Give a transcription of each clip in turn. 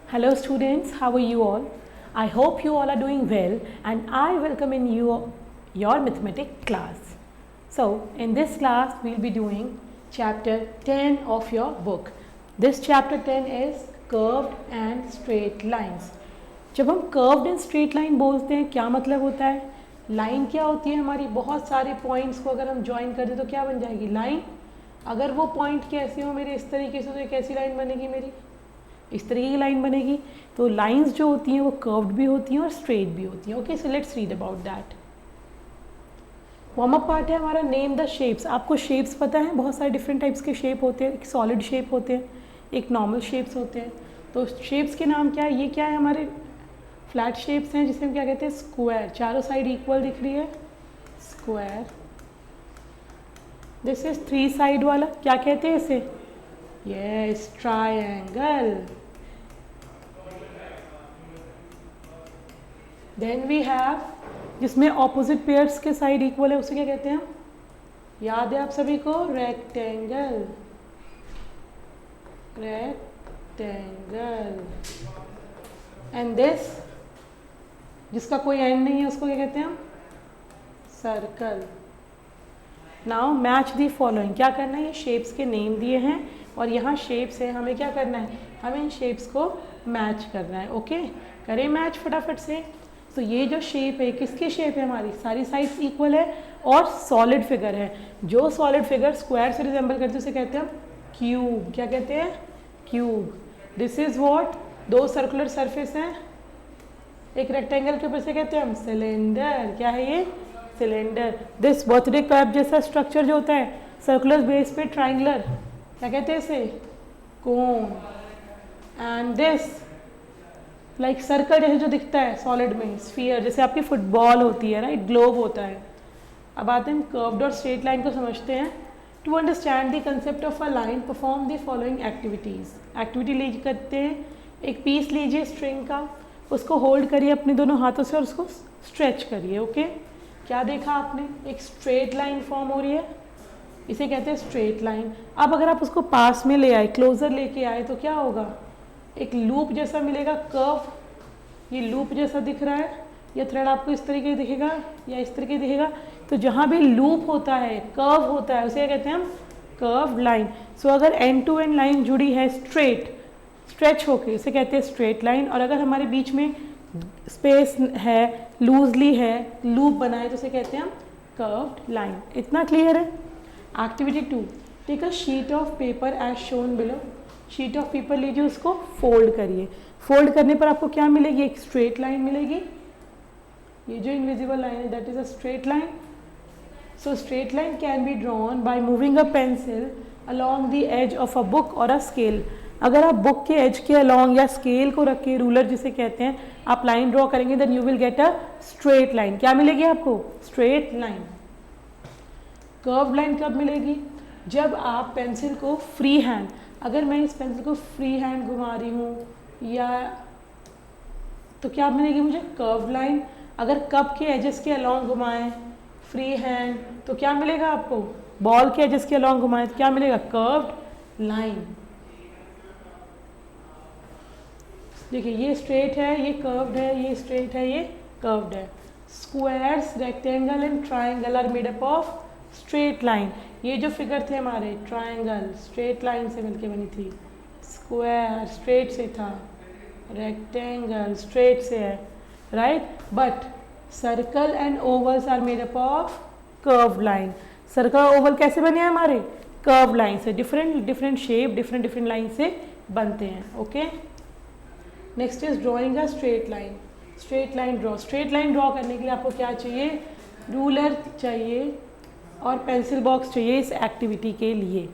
Hello students, how are you all? I hope you all are doing well and I welcome in your mathematics class. So in this class we will be doing chapter 10 of your book. This chapter 10 is curved and straight lines. जब हम curved and straight line बोलते हैं क्या मतलब होता है? Line क्या होती है हमारी, बहुत सारे पॉइंट्स को अगर हम ज्वाइन कर दें तो क्या बन जाएगी लाइन. अगर वो पॉइंट कैसे हो मेरे इस तरीके से तो एक ऐसी लाइन बनेगी, मेरी इस तरीके की लाइन बनेगी. तो लाइंस जो होती हैं वो कर्व्ड भी होती हैं और स्ट्रेट भी होती हैं. Okay, so let's read about that. Warm up part है हमारा नेम द शेप्स. आपको शेप्स पता है, बहुत सारे डिफरेंट टाइप्स के शेप होते हैं. एक सॉलिड शेप होते हैं, एक नॉर्मल शेप्स होते हैं. तो शेप्स के नाम क्या है? ये क्या है? हमारे फ्लैट शेप्स हैं जिसे हम क्या कहते हैं? स्क्वायर. चारों साइड इक्वल दिख रही है, स्क्वायर. दिस इज 3 साइड वाला, क्या कहते हैं इसे? Yes, triangle. Then we have जिसमें ऑपोजिट पेयर्स के साइड इक्वल है, उसे क्या कहते हैं? याद है आप सभी को? रेक्टेंगल. रेक्टेंगल. एंड दिस जिसका कोई एंड नहीं है उसको क्या कहते हैं हम? Circle. Now match the following. क्या करना है? ये शेप्स के नेम दिए हैं और यहाँ शेप्स है, हमें क्या करना है? हमें इन शेप्स को मैच करना है. ओके, करें मैच फटाफट से. तो ये जो शेप है किसकी शेप है? हमारी सारी साइड्स इक्वल है और सॉलिड फिगर है. जो सॉलिड फिगर स्क्वायर से रिजेंबल करते हैं उसे कहते हैं हम क्यूब. क्या कहते हैं? Cube. This is what? 2 circular surface हैं, एक रेक्टेंगल के ऊपर से कहते हैं हम सिलेंडर. क्या है ये? सिलेंडर. दिस बर्थडे कैप जैसा स्ट्रक्चर जो होता है सर्कुलर बेस पे ट्राइंगुलर, क्या कहते हैं इसे? कोन. एंड दिस लाइक सर्कल जैसे जो दिखता है सॉलिड में, स्फीयर जैसे आपकी फुटबॉल होती है, राइट? ग्लोब होता है. अब आते हैं हम कर्व्ड और स्ट्रेट लाइन को समझते हैं. To understand the concept of a line perform the following activities. Activity लीजिए करते हैं. एक पीस लीजिए स्ट्रिंग का, उसको होल्ड करिए अपने दोनों हाथों से और उसको स्ट्रेच करिए. ओके, क्या देखा आपने? एक स्ट्रेट लाइन फॉर्म हो रही है, इसे कहते हैं स्ट्रेट लाइन. अब अगर आप उसको पास में ले आए, क्लोजर लेके आए तो क्या होगा? एक लूप जैसा मिलेगा, कर्व. ये लूप जैसा दिख रहा है, ये थ्रेड आपको इस तरीके दिखेगा या इस तरीके दिखेगा. तो जहाँ भी लूप होता है, कर्व होता है, उसे कहते हैं हम कर्व लाइन. सो अगर एंड टू एंड लाइन जुड़ी है स्ट्रेट, स्ट्रेच होके, इसे कहते हैं स्ट्रेट लाइन. और अगर हमारे बीच में स्पेस है, लूजली है, लूप बना है, तो उसे कहते हैं हम कर्व्ड लाइन. इतना क्लियर है? Activity 2, take a sheet of paper as shown below. Sheet of paper लीजिए, उसको फोल्ड करिए. फोल्ड करने पर आपको क्या मिलेगी? एक स्ट्रेट लाइन मिलेगी. ये जो इनविजिबल लाइन है that is a straight line. So straight line can be drawn by moving a pencil along the edge of a book और अ स्केल. अगर आप बुक के एज के अलॉन्ग या स्केल को रख के, रूलर जिसे कहते हैं, आप लाइन ड्रॉ करेंगे then you will get a straight line. क्या मिलेगी आपको? Straight line. कर्व लाइन कब मिलेगी? जब आप पेंसिल को फ्री हैंड, अगर मैं इस पेंसिल को फ्री हैंड घुमा रही हूँ या तो क्या मिलेगी मुझे? Curve line. अगर कप के एजेस के अलॉन्ग घुमाएं फ्री हैंड तो क्या मिलेगा आपको? बॉल के एजेस के अलॉन्ग घुमाएं तो क्या मिलेगा? Curved line. देखिए ये स्ट्रेट है, ये कर्व्ड है, ये स्ट्रेट है, ये कर्व्ड है. Squares, rectangle and triangle are made up of straight line. ये जो फिगर थे हमारे, ट्राइंगल स्ट्रेट लाइन से मिलके बनी थी, स्क्वायर स्ट्रेट से था, रेक्टेंगल स्ट्रेट से है, right? But circle and ovals are made up of curve line. Circle और ओवल कैसे बने हैं हमारे? कर्व लाइन से. Different different shape, different different line से बनते हैं. Okay, next is drawing a straight line. Straight line draw. Straight line draw करने के लिए आपको क्या चाहिए? रूलर चाहिए और पेंसिल बॉक्स चाहिए. इस एक्टिविटी के लिए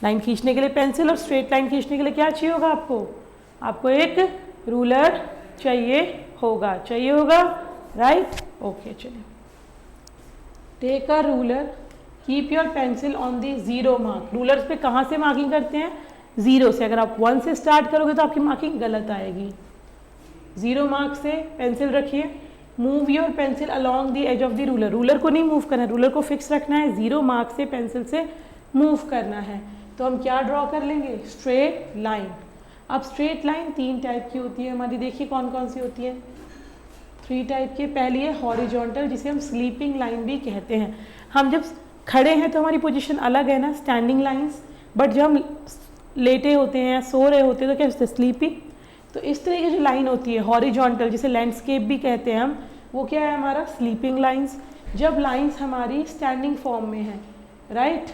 लाइन खींचने के लिए पेंसिल और स्ट्रेट लाइन खींचने के लिए क्या चाहिए होगा आपको? आपको एक रूलर चाहिए होगा, राइट? ओके, चलिए. Take a ruler, keep your pencil on the 0 mark. Rulers पे कहाँ से मार्किंग करते हैं? 0 से. अगर आप 1 से स्टार्ट करोगे तो आपकी मार्किंग गलत आएगी. 0 मार्क से पेंसिल रखिए. Move your pencil along the edge of the ruler. Ruler को नहीं मूव करना है, रूलर को फिक्स रखना है. 0 मार्क से पेंसिल से मूव करना है. तो हम क्या ड्रॉ कर लेंगे? Straight line. अब स्ट्रेट लाइन 3 टाइप की होती है हमारी, देखिए कौन कौन सी होती है। 3 टाइप की। पहली है हॉरिजॉन्टल, जिसे हम स्लीपिंग लाइन भी कहते हैं। हम जब खड़े हैं तो हमारी पोजीशन अलग है ना, स्टैंडिंग लाइंस, बट जब हम लेटे होते हैं, सो रहे होते हैं तो क्या होते हैं, स्लीपिंग। तो इस तरह की जो लाइन होती है हॉरिजॉन्टल, जिसे लैंडस्केप भी कहते हैं हम, वो क्या है हमारा, स्लीपिंग लाइंस। जब लाइंस हमारी स्टैंडिंग फॉर्म में है, राइट,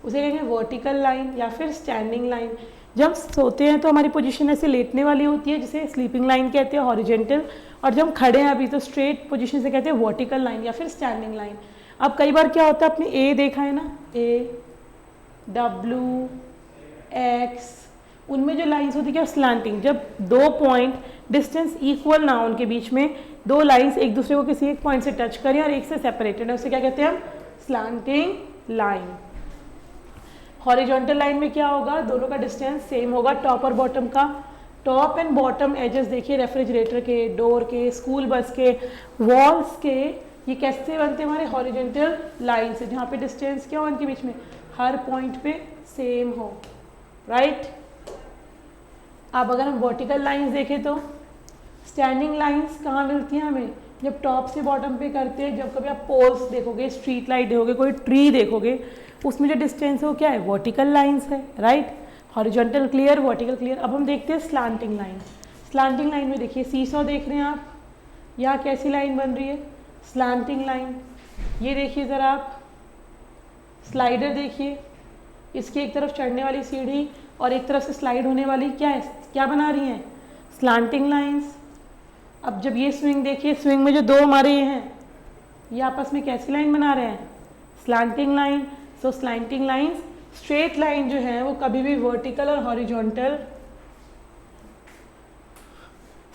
उसे कहेंगे वर्टिकल लाइन या फिर स्टैंडिंग लाइन। जब सोते हैं तो हमारी पोजीशन ऐसे लेटने वाली होती है, जिसे स्लीपिंग लाइन कहते हैं, हॉरिजॉन्टल। और जब हम खड़े हैं अभी तो स्ट्रेट पोजीशन से कहते हैं वर्टिकल लाइन या फिर स्टैंडिंग लाइन। अब कई बार क्या होता है, आपने ए देखा है ना, ए, डब्ल्यू, एक्स, उनमें जो लाइंस होती है क्या, स्लैंटिंग। जब 2 पॉइंट डिस्टेंस इक्वल ना हो उनके बीच में, 2 लाइंस एक दूसरे को किसी एक पॉइंट से टच करें और एक से सेपरेटेड है, उसे क्या कहते हैं हम, स्लैंटिंग लाइन। हॉरिजॉन्टल लाइन में क्या होगा, दोनों का डिस्टेंस सेम होगा, टॉप और बॉटम का। टॉप एंड बॉटम एजेस देखिए रेफ्रिजरेटर के, डोर के, स्कूल बस के, वॉल्स के, ये कैसे बनते हैं हमारे हॉरिजॉन्टल लाइन से, जहाँ पे डिस्टेंस क्या हो इनके बीच में, हर पॉइंट पे सेम हो, राइट। अब अगर हम वर्टिकल लाइंस देखें तो स्टैंडिंग लाइंस कहाँ मिलती हैं हमें, जब टॉप से बॉटम पे करते हैं। जब कभी आप पोल्स देखोगे, स्ट्रीट लाइट देखोगे, कोई ट्री देखोगे, उसमें जो डिस्टेंस है वो क्या है, वर्टिकल लाइंस है, right. Horizontal clear, vertical clear. अब हम देखते हैं स्लांटिंग लाइन। स्लांटिंग लाइन में देखिए सीसॉ देख रहे हैं आप, यहाँ कैसी लाइन बन रही है, स्लांटिंग लाइन। ये देखिए ज़रा आप, स्लाइडर देखिए, इसकी एक तरफ चढ़ने वाली सीढ़ी और एक तरफ से स्लाइड होने वाली क्या है, क्या बना रही हैं, स्लांटिंग लाइंस। अब जब ये स्विंग देखिए, स्विंग में जो 2 हमारे ये हैं, ये आपस में कैसी लाइन बना रहे हैं, slanting line. So slanting lines, straight line जो है वो कभी भी वर्टिकल और horizontal,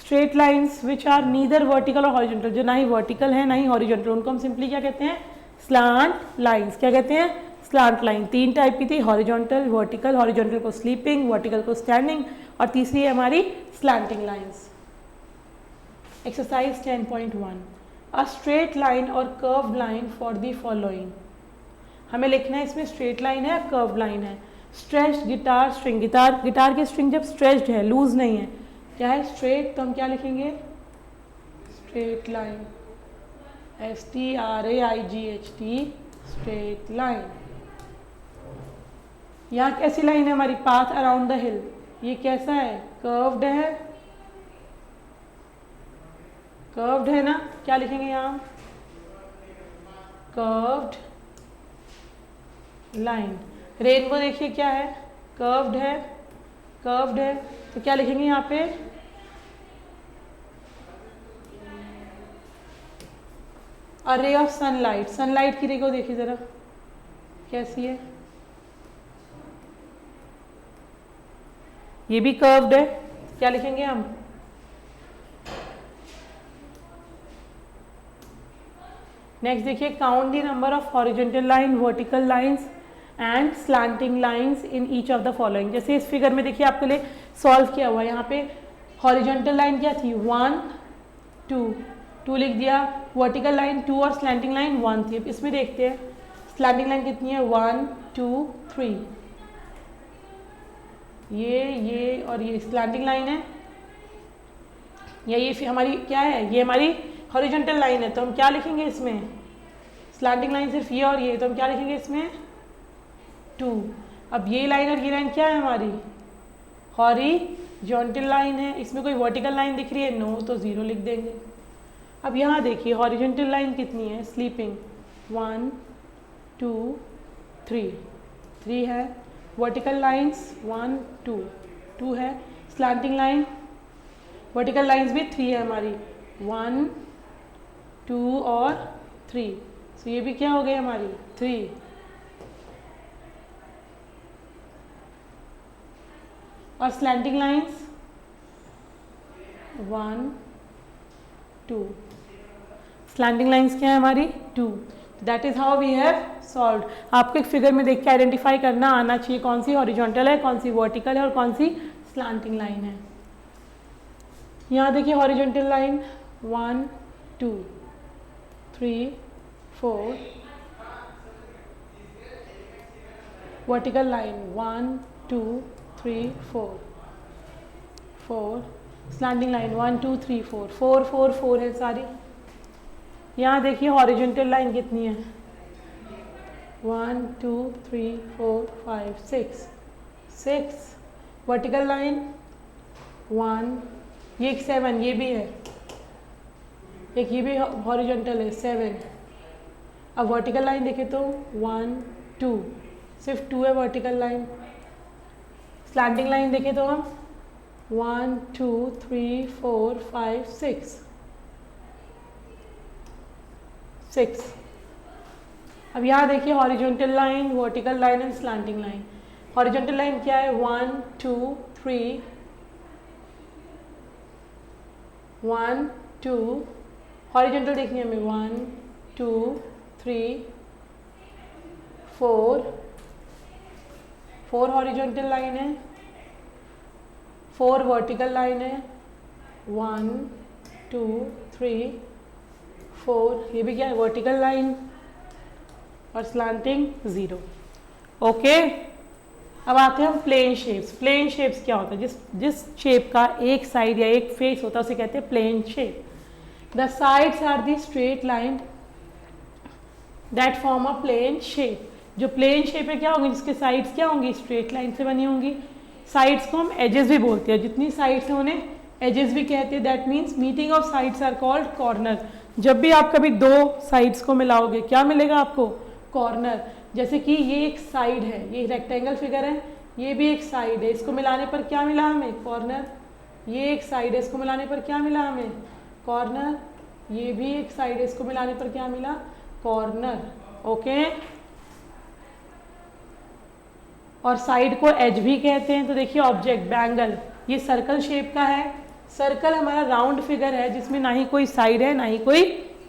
straight lines which are neither vertical और हॉरिजॉन्टल, जो ना ही वर्टिकल है ना ही हॉरिजॉन्टल, उनको हम सिंपली क्या कहते हैं, स्लांट लाइंस। क्या कहते हैं, स्लांट लाइन। 3 टाइप की थी, हॉरिजॉन्टल, वर्टिकल, हॉरिजॉन्टल को स्लीपिंग, वर्टिकल को स्टैंडिंग, और तीसरी है हमारी slanting lines. Exercise 10.1, a straight line और curved line for the following. हमें लिखना है इसमें स्ट्रेट लाइन है, कर्व्ड लाइन है। स्ट्रेच्ड गिटार स्ट्रिंग, गिटार की स्ट्रिंग जब स्ट्रेच्ड है, लूज नहीं है, क्या है, स्ट्रेट, तो हम क्या लिखेंगे, straight line, STRAIGHT, straight line. यहाँ कैसी लाइन है हमारी, पाथ अराउंड द हिल, ये कैसा है, कर्व्ड है, कर्व्ड है ना, क्या लिखेंगे यहाँ, कर्व्ड लाइन। रेनबो देखिए क्या है, कर्व्ड है, कर्व्ड है, तो क्या लिखेंगे यहाँ पे, अ रे ऑफ सनलाइट। सनलाइट की रे को देखिए जरा कैसी है, ये भी कर्व्ड है, क्या लिखेंगे हम, नेक्स्ट देखिए, count the number of horizontal line, vertical lines and slanting lines in each of the following. जैसे इस फिगर में देखिए आपके लिए सॉल्व किया हुआ है, यहाँ पे हॉरिजॉन्टल लाइन क्या थी, 1 2 लिख दिया, वर्टिकल लाइन 2 और स्लैंटिंग लाइन 1 थी। इसमें देखते हैं स्लैंटिंग लाइन कितनी है, 1 2 3, ये और ये स्लैंटिंग लाइन है, या ये हमारी क्या है, ये हमारी हॉरिजॉन्टल लाइन है, तो हम क्या लिखेंगे इसमें, स्लैंटिंग लाइन सिर्फ ये और ये, तो हम क्या लिखेंगे इसमें 2। अब ये लाइन और ये लाइन क्या है हमारी, हॉरिजॉन्टल लाइन है, इसमें कोई वर्टिकल लाइन दिख रही है, नो, तो 0 लिख देंगे। अब यहाँ देखिए हॉरिजॉन्टल लाइन कितनी है, स्लीपिंग 1 2 3 है, वर्टिकल लाइंस 1 2 है, स्लैंटिंग लाइन वर्टिकल लाइंस भी 3 है हमारी, 1 2 और 3, तो ये भी क्या हो गई हमारी 3। और स्लैंटिंग लाइंस 1 2, स्लैंटिंग लाइंस क्या है हमारी 2। That is how we have solved. आपको एक फिगर में देख के आइडेंटिफाई करना आना चाहिए कौन सी हॉरिजॉन्टल है, कौन सी वर्टिकल है और कौन सी स्लैंटिंग लाइन है। यहाँ देखिए horizontal line 1 2 3 4, vertical line 1 2 3 4 4 slanting line 1 2 3 4 4 4 4 है सारी। यहाँ देखिए हॉरिजॉन्टल लाइन कितनी है 1 2 3 4 5 6 6 वर्टिकल लाइन 1 ये एक 7 ये भी है एक ये भी हॉरिजॉन्टल है 7। अब वर्टिकल लाइन देखें तो 1 2 सिर्फ 2 है वर्टिकल लाइन। स्लैंडिंग लाइन देखें तो हम 1 2 3 4 5 6 6। अब यहाँ देखिए horizontal line vertical line and slanting line. Horizontal line क्या है 1 2 3 1 2 हॉरिजॉन्टल देखनी है हमें 1 2 3 4 4 हॉरिजॉन्टल लाइन है 4 वर्टिकल लाइन है 1 2 3 4 ये भी क्या है वर्टिकल लाइन और स्लैंटिंग 0। ओके अब आते हैं हम प्लेन शेप्स। प्लेन शेप्स क्या होता है जिस शेप का एक साइड या एक फेस होता है उसे कहते हैं plane shape. The sides are the straight line that form a plane shape. जो प्लेन शेप है क्या होंगी जिसके साइड्स क्या होंगी स्ट्रेट लाइन से बनी होंगी। साइड्स को हम एजेस भी बोलते हैं, जितनी साइड्स हैं उन्हें एजेस भी कहते हैं। That means meeting of sides are called corner. जब भी आप कभी दो साइड्स को मिलाओगे क्या मिलेगा आपको कॉर्नर। जैसे कि ये एक साइड है ये रेक्टेंगल फिगर है ये भी एक साइड है इसको मिलाने पर क्या मिला हमें कॉर्नर। ये एक साइड है इसको मिलाने पर क्या मिला हमें कॉर्नर। ये भी एक साइड है इसको मिलाने पर क्या मिला कॉर्नर। ओके और साइड को एज भी कहते हैं। तो देखिए ऑब्जेक्ट बैंगल ये सर्कल शेप का है। सर्कल हमारा राउंड फिगर है जिसमें ना ही कोई साइड है ना ही कोई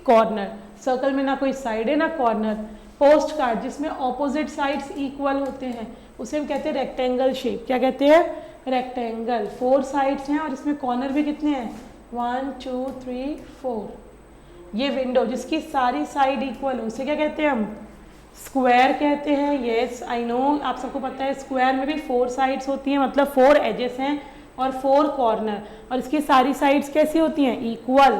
कॉर्नर। सर्कल में ना कोई साइड है ना कॉर्नर। पोस्ट कार्ड जिसमें ऑपोजिट साइड्स इक्वल होते हैं उसे हम कहते हैं रेक्टेंगल शेप। क्या कहते हैं रेक्टेंगल। 4 साइड्स हैं और इसमें कॉर्नर भी कितने हैं 1 2 3 4। ये विंडो जिसकी सारी साइड इक्वल है उसे क्या कहते हैं हम स्क्वायर कहते हैं। यस आई नो आप सबको पता है स्क्वायर में भी 4 साइड्स होती हैं मतलब 4 एजेस हैं और 4 कॉर्नर और इसकी सारी साइड्स कैसी होती हैं इक्वल।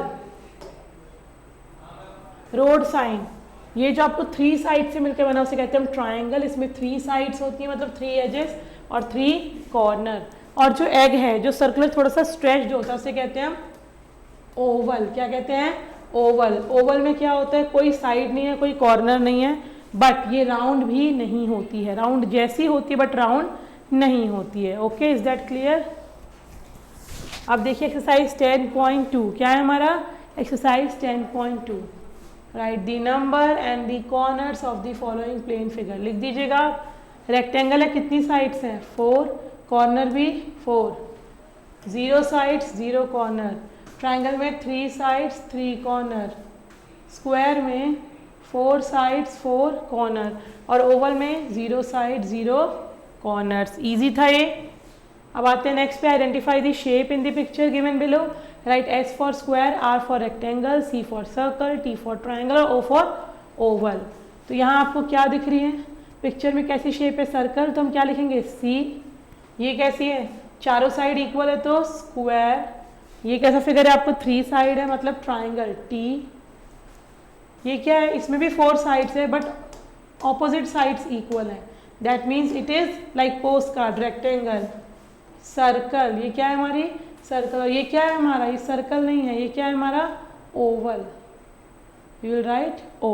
रोड साइन ये जो आपको 3 साइड से मिलकर बना उसे कहते हैं हम ट्रायंगल। इसमें 3 साइड्स होती हैं मतलब 3 एजेस और 3 कॉर्नर। और जो एग है जो सर्कुलर थोड़ा सा स्ट्रेच्ड होता है उसे कहते हैं हम ओवल। क्या कहते हैं ओवल। ओवल में क्या होता है कोई साइड नहीं है कोई कॉर्नर नहीं है बट ये राउंड भी नहीं होती है। राउंड जैसी होती है बट राउंड नहीं होती है। Okay is that clear. अब देखिए एक्सरसाइज 10.2 क्या है हमारा exercise 10.2 write the number and the corners of the following plane figure. लिख दीजिएगा रेक्टेंगल है कितनी साइड्स हैं 4 कॉर्नर भी 4 0 साइड्स 0 कॉर्नर। ट्रायंगल में 3 साइड्स 3 कॉर्नर। स्क्वायर में 4 साइड्स 4 कॉर्नर और ओवल में 0 साइड 0 कॉर्नर्स। इजी था ये। अब आते हैं नेक्स्ट पे identify the shape in the picture given below. Right S for square R for rectangle C for circle T for triangle और ओ फॉर ओवल। तो यहाँ आपको क्या दिख रही है पिक्चर में कैसी शेप है सर्कल तो हम क्या लिखेंगे सी। ये कैसी है चारों साइड इक्वल है तो स्क्वायर। ये कैसा फिगर है आपको 3 साइड है मतलब ट्रायंगल टी। ये क्या है इसमें भी 4 साइड्स है बट ऑपोजिट साइड्स इक्वल है that means it is like post card rectangle. Circle ये क्या है हमारी सर्कल। ये क्या है हमारा ये सर्कल नहीं है ये क्या है हमारा oval. You will write O.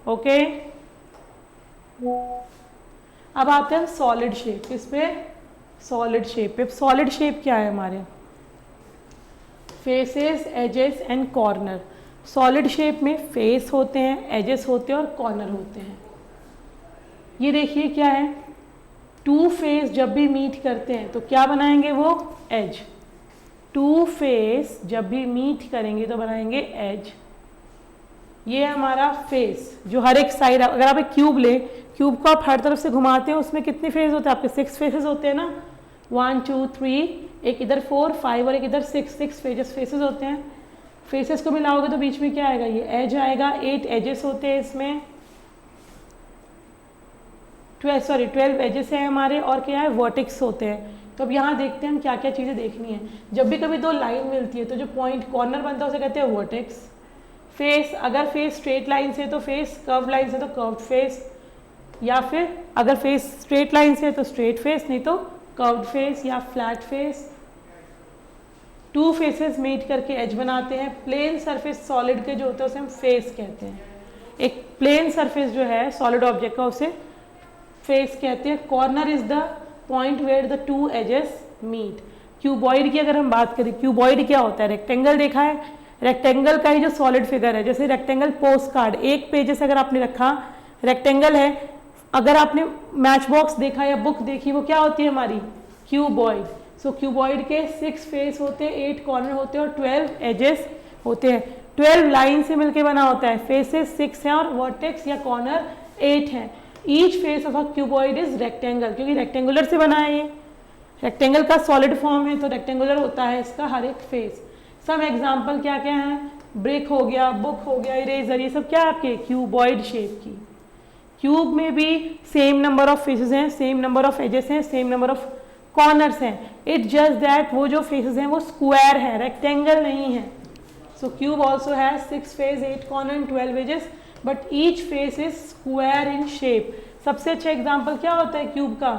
Okay अब आते हैं सॉलिड शेप। इस पे सॉलिड शेप पे सॉलिड शेप क्या है हमारे faces edges and corner. Solid shape में फेस होते हैं एजेस होते हैं और कॉर्नर होते हैं। ये देखिए क्या है 2 फेस जब भी मीट करते हैं तो क्या बनाएंगे वो एज। 2 फेस जब भी मीट करेंगे तो बनाएंगे एज। ये हमारा फेस जो हर एक साइड अगर आप एक क्यूब ले क्यूब को आप हर तरफ से घुमाते हैं उसमें कितने फेस होते हैं आपके 6 फेसेस होते हैं ना 1 2 3 एक इधर 4 5 और एक इधर 6 फेसेस होते हैं। फेसेस को मिलाओगे तो बीच में क्या आएगा ये एज आएगा। 8 एजेस होते हैं इसमें 12 एजेस हैं हमारे और क्या है वर्टेक्स होते हैं। तो अब यहाँ देखते हैं हम क्या क्या चीज़ें देखनी है। जब भी कभी दो लाइन मिलती है तो जो पॉइंट कॉर्नर बनता है उसे कहते हैं वर्टेक्स। फेस, अगर फेस स्ट्रेट लाइन से तो फेस, कर्व लाइन से तो कर्व फेस, या फिर अगर फेस स्ट्रेट लाइन से तो स्ट्रेट फेस, नहीं तो कर्व फेस या flat face. Two faces meet करके एज बनाते हैं। प्लेन सरफेस सॉलिड के जो होते हैं उसे हम फेस कहते हैं। एक प्लेन सरफेस जो है सॉलिड ऑब्जेक्ट का उसे फेस कहते हैं। Corner is the point where the two edges meet. Cuboid की अगर हम बात करें, क्यूबॉइड क्या होता है? रेक्टेंगल देखा है, रेक्टेंगल का ही जो सॉलिड फिगर है, जैसे रेक्टेंगल पोस्ट कार्ड, एक पेजेस अगर आपने रखा, रेक्टेंगल है। अगर आपने मैच बॉक्स देखा या बुक देखी, वो क्या होती है हमारी? क्यूबॉइड। सो क्यूबॉइड के 6 फेस होते हैं, 8 कॉर्नर होते हैं और 12 एजेस होते हैं। 12 लाइन से मिलके बना होता है। फेसेस 6 हैं और वर्टेक्स या कॉर्नर 8 हैं। Each face of a cuboid is rectangle, क्योंकि रेक्टेंगुलर से बना है ये, रेक्टेंगल का सॉलिड फॉर्म है तो रेक्टेंगुलर होता है इसका हर एक फेस। सब एग्जाम्पल क्या क्या हैं? ब्रिक हो गया, बुक हो गया, इरेजर, ये सब क्या है आपके? क्यूबॉइड शेप की। क्यूब में भी सेम नंबर ऑफ फेसेस हैं, सेम नंबर ऑफ एजेस हैं, सेम नंबर ऑफ कॉर्नर्स हैं। इट जस्ट दैट वो जो फेसेस हैं वो स्क्वायर है, रेक्टेंगल नहीं है। So cube also has 6 face, 8 corner and 12 edges, but each face is square in shape. सबसे अच्छा एग्जाम्पल क्या होता है क्यूब का?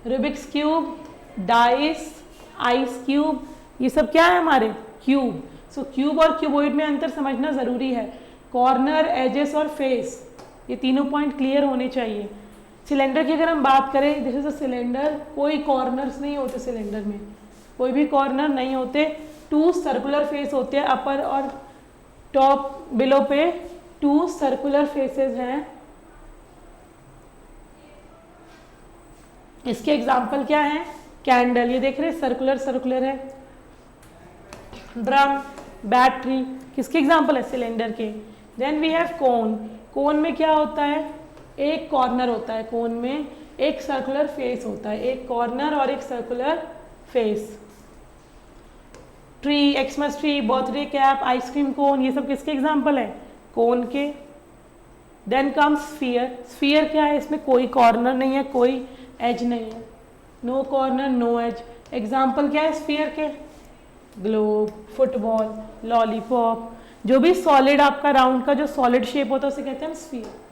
Rubik's cube, dice, ice cube, ये सब क्या है हमारे? क्यूब। सो क्यूब और क्यूबॉइड में अंतर समझना जरूरी है। कॉर्नर, एजेस और फेस, ये तीनों पॉइंट क्लियर होने चाहिए। सिलेंडर की अगर हम बात करें, दिस इज अ सिलेंडर, कोई कॉर्नर्स नहीं होते सिलेंडर में, कोई भी कॉर्नर नहीं होते। 2 सर्कुलर फेस होते हैं, अपर और टॉप बिलो पे 2 सर्कुलर फेसेस हैं। इसके एग्जाम्पल क्या है? कैंडल, ये देख रहे हैं सर्कुलर सर्कुलर है। ड्रम, बैटरी, किसके एग्जाम्पल है? सिलेंडर के। देन वी हैव कोन। कोन में क्या होता है? एक कॉर्नर होता है कोन में, एक सर्कुलर फेस होता है, एक कॉर्नर और एक circular face. Tree, Xmas tree, birthday cap, ice cream cone, ये सब किसके एग्जाम्पल है? कोन के। Then comes sphere. स्फीयर क्या है? इसमें कोई कॉर्नर नहीं है, कोई एज नहीं है, no corner no edge. Example क्या है स्फीयर के? ग्लोब, फुटबॉल, लॉलीपॉप, जो भी सॉलिड आपका राउंड का जो सॉलिड शेप होता है उसे कहते हैं स्फीयर।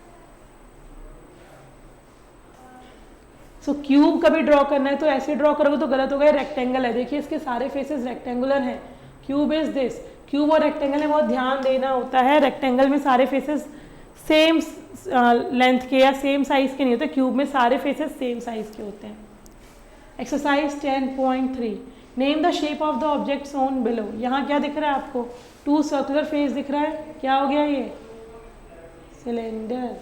सो क्यूब कभी ड्रॉ करना है तो ऐसे ड्रॉ करोगे तो गलत होगा, रेक्टेंगल है। देखिए इसके सारे फेसेस रेक्टेंगुलर हैं। क्यूब इज दिस, क्यूब और रेक्टेंगल में बहुत ध्यान देना होता है। रेक्टेंगल में सारे फेसेस सेम लेंथ के या सेम साइज के नहीं होते, क्यूब में सारे फेसेस सेम साइज के होते हैं। Exercise 10.3, name the shape of the object shown below. यहाँ क्या दिख रहा है आपको? 2 सर्कुलर फेस दिख रहा है, क्या हो गया ये? सिलेंडर।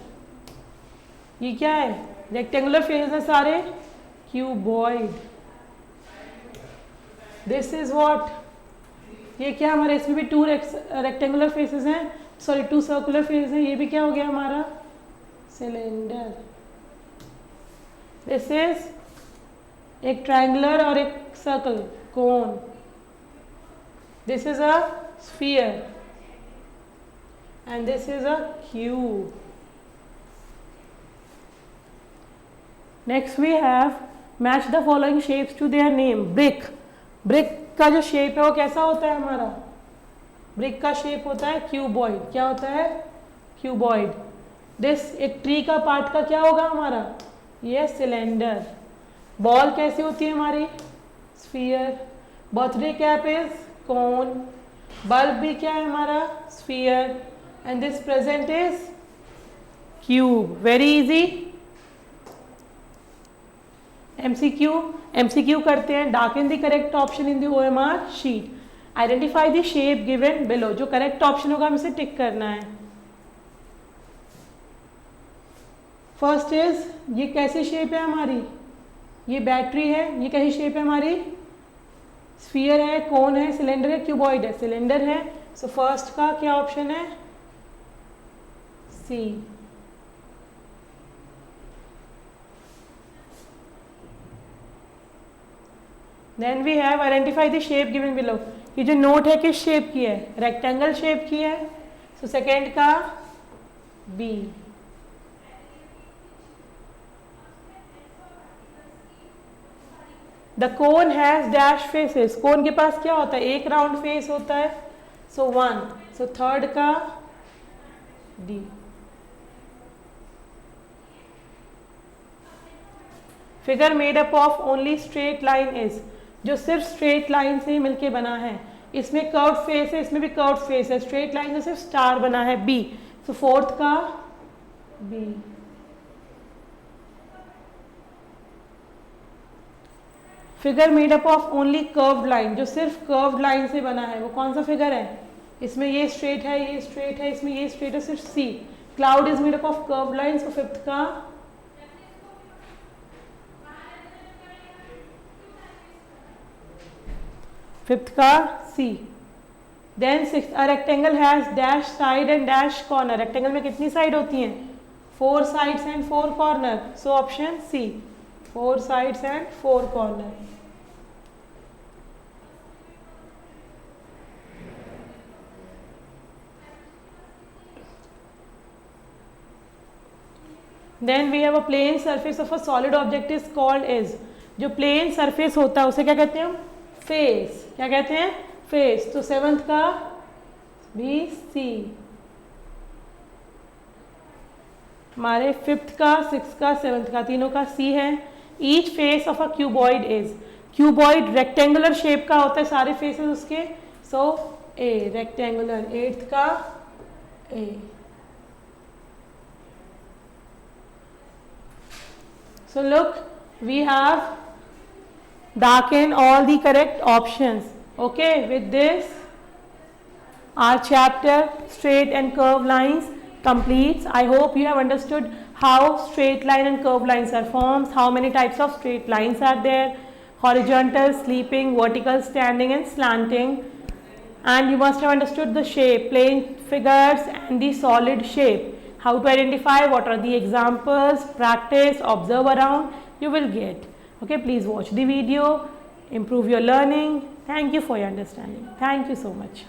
ये क्या है? रेक्टेंगुलर फेस है सारे, क्यूबॉइड। This is what? ये क्या हमारे? इसमें भी 2 रेक्टेंगुलर फेसेस हैं, सॉरी 2 सर्कुलर फेस हैं, ये भी क्या हो गया हमारा? सिलेंडर। दिस इज एक ट्रायंगुलर और एक circle, cone. This is a sphere and this is a cube. Next we have match the following shapes to their name. Brick, brick का जो शेप है वो कैसा होता है हमारा? ब्रिक का शेप होता है क्यूबॉइड। क्या होता है? क्यूबॉइड। दिस, एक ट्री का पार्ट का क्या होगा हमारा? ये सिलेंडर। बॉल कैसी होती है हमारी? Sphere. Birthday cap is cone. Bulb भी क्या है हमारा? Sphere. And this present is cube. Very easy. MCQ, MCQ करते हैं। Darken the correct option in the OMR sheet. Identify the shape given below. जो करेक्ट ऑप्शन होगा हमें इसे टिक करना है। फर्स्ट इज, ये कैसी शेप है हमारी? ये बैटरी है। ये कैसी शेप है हमारी? स्फीयर है, कोन है, सिलेंडर है, क्यूबॉइड है। सिलेंडर है, सो फर्स्ट का क्या ऑप्शन है? C. Then we have identify the shape given below. ये जो नोट है किस शेप की है? रेक्टेंगल शेप की है, सो सेकेंड का B. The cone has dash faces, cone के पास क्या होता है, एक राउंड फेस होता है, सो 1, सो थर्ड का D. Figure made up of only straight line is, जो सिर्फ स्ट्रेट लाइन से ही मिलके बना है, इसमें कर्व्ड फेस है, इसमें भी कर्व्ड फेस है, स्ट्रेट लाइन से सिर्फ स्टार बना है, बी, सो फोर्थ का B. Figure made up of only curved line, जो सिर्फ कर्व्ड लाइन से बना है, वो कौन सा फिगर है, इसमें ये स्ट्रेट है, ये स्ट्रेट है, इसमें ये स्ट्रेट है, सिर्फ C. Cloud is made up of curved lines, तो फिफ्थ का C. Then six, a rectangle has dash side and dash corner, rectangle में कितनी साइड होती हैं, 4 sides and 4 corner, so option C, 4 sides and 4 corner. Then we have a plane surface of a solid object is called is, जो plane surface होता है उसे क्या कहते हैं हम, फेस, क्या कहते हैं, फेस, तो सेवंथ का बी सी, हमारे फिफ्थ का, सिक्स का, सेवंथ का, तीनों का सी है। Each face of a cuboid is, cuboid rectangular shape का होता है सारे फेसेस उसके, सो ए रेक्टेंगुलर, एट्थ का ए। So look, we have darkened all the correct options. Okay, with this our chapter straight and curved lines completes. I hope you have understood how straight line and curved lines are formed, how many types of straight lines are there, horizontal, sleeping, vertical, standing and slanting. And you must have understood the shape, plane figures and the solid shape. How to identify, what are the examples, practice, observe around, you will get. Okay, please watch the video, improve your learning. Thank you for your understanding. Thank you so much.